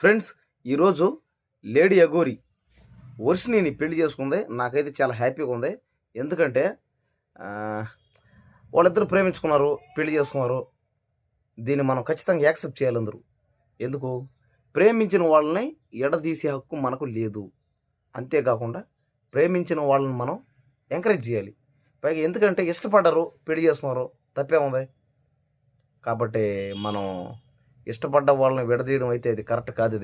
Friends, ఈరోజు lady Aghori వర్షిణిని పెళ్లి చేసుకుంది. నాకైతే చాలా హ్యాపీగా ఉంది. ఎందుకంటే వాళ్ళిద్దరు ప్రేమించుకున్నారు, పెళ్లి చేసుకున్నారు. దీన్ని మనం ఖచ్చితంగా యాక్సెప్ట్ చేయాలి అందరూ. ఎందుకు? ప్రేమించిన వాళ్ళని ఎడదీసే హక్కు మనకు లేదు. అంతేకాకుండా ప్రేమించిన వాళ్ళని మనం ఎంకరేజ్ చేయాలి. పైగా ఎందుకంటే ఇష్టపడ్డారు, పెళ్లి చేసుకున్నారు, తప్పే ఉంది. కాబట్టి మనం ఇష్టపడ్డ వాళ్ళని విడదీయడం అయితే అది కరెక్ట్ కాదు.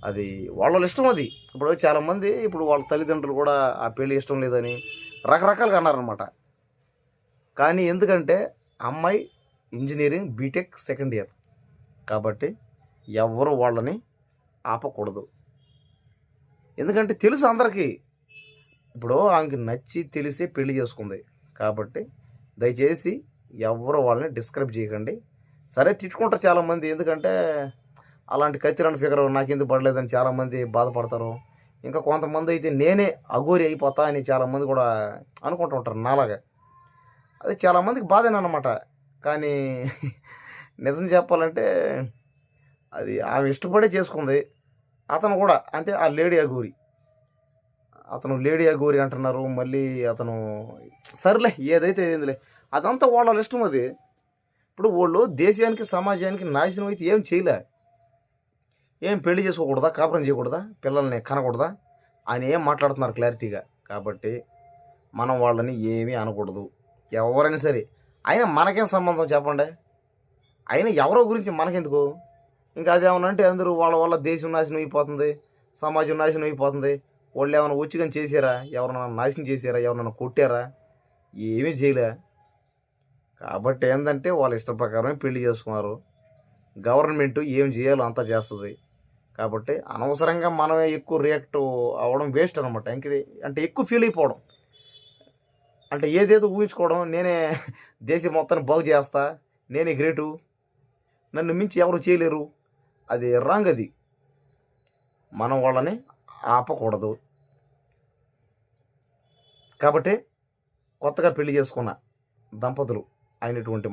అది వాళ్ళ ఇష్టం. అది ఇప్పుడు చాలామంది వాళ్ళ తల్లిదండ్రులు కూడా ఆ పెళ్ళి ఇష్టం లేదని రకరకాలుగా అన్నారనమాట. కానీ ఎందుకంటే అమ్మాయి ఇంజనీరింగ్ బీటెక్ సెకండ్ ఇయర్ కాబట్టి ఎవరు వాళ్ళని ఆపకూడదు. ఎందుకంటే తెలుసు అందరికీ. ఆమెకి నచ్చి తెలిసే పెళ్లి చేసుకుంది కాబట్టి దయచేసి ఎవరు వాళ్ళని డిస్క్రైబ్ చేయకండి. సరే, తిట్టుకుంటారు చాలామంది. ఎందుకంటే అలాంటి కత్తిరాని ఫిగర్ నాకెందుకు పడలేదని చాలామంది బాధపడతారు. ఇంకా కొంతమంది అయితే నేనే అఘోరి అయిపోతా అని చాలామంది కూడా అనుకుంటూ ఉంటారు నాలాగా. అది చాలామందికి బాధేనమాట. కానీ నిజం చెప్పాలంటే అది ఆమె ఇష్టపడే చేసుకుంది. అతను కూడా అంటే ఆ లేడీ అఘోరి, అతను లేడీ అఘోరి అంటున్నారు. మళ్ళీ అతను సర్లే, ఏదైతే ఏందిలే, అదంతా వాళ్ళ ఇష్టం. అది వాళ్ళు దేశానికి సమాజానికి నాశనం అయితే ఏం చేయలే. ఏం పెళ్లి చేసుకోకూడదా, కాపురం చేయకూడదా, పిల్లల్ని కనకూడదా అని ఏం మాట్లాడుతున్నారు క్లారిటీగా. కాబట్టి మనం వాళ్ళని ఏమీ అనకూడదు, ఎవరైనా సరే. అయినా మనకేం సంబంధం చెప్పండి? అయినా ఎవరో గురించి మనకెందుకు? ఇంకా అదేమనంటే అందరూ వాళ్ళ వల్ల దేశం నాశనం అయిపోతుంది, సమాజం నాశనం అయిపోతుంది. వాళ్ళు ఏమైనా వచ్చి కానీ చేశారా? ఎవరన్నా నాశనం చేశారా? ఎవరన్నా కొట్టారా? ఏమీ చేయలే. కాబట్టి ఏంటంటే వాళ్ళ ఇష్ట ప్రకారమే పెళ్లి చేసుకున్నారు. గవర్నమెంట్ ఏం చేయాలో అంతా చేస్తుంది. కాబట్టి అనవసరంగా మనమే ఎక్కువ రియాక్ట్ అవ్వడం వేస్ట్ అనమాట. అంటే ఎక్కువ ఫీల్ అయిపోవడం, అంటే ఏదేదో ఊహించుకోవడం. నేనే దేశం మొత్తాన్ని బాగు చేస్తా, నేనే గ్రేటు, నన్ను మించి ఎవరు చేయలేరు. అది రాంగ్. అది మనం వాళ్ళని ఆపకూడదు. కాబట్టి కొత్తగా పెళ్లి చేసుకున్న దంపతులు అయినటువంటి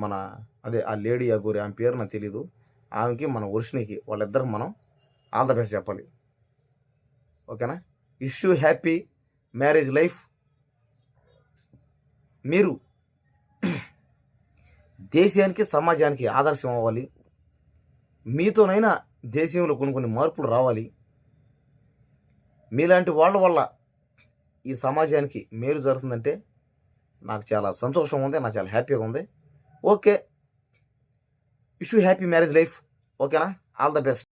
ఆ లేడీ అఘోరి, ఆమె పేరు నాకు తెలీదు, ఆమెకి మన వర్షిణికి వాళ్ళిద్దరికి మనం ఆల్ ద బెస్ట్ చెప్పాలి. ఓకేనా? Issue happy marriage life. మీరు దేశానికి సమాజానికి ఆదర్శం అవ్వాలి. మీతోనైనా దేశంలో కొన్ని మార్పులు రావాలి. మీలాంటి వాళ్ళ వల్ల ఈ సమాజానికి మేలు జరుగుతుందంటే నాకు చాలా సంతోషంగా ఉంది, నాకు చాలా హ్యాపీగా ఉంది. Okay, wish you happy marriage life. ఓకేనా? All the best.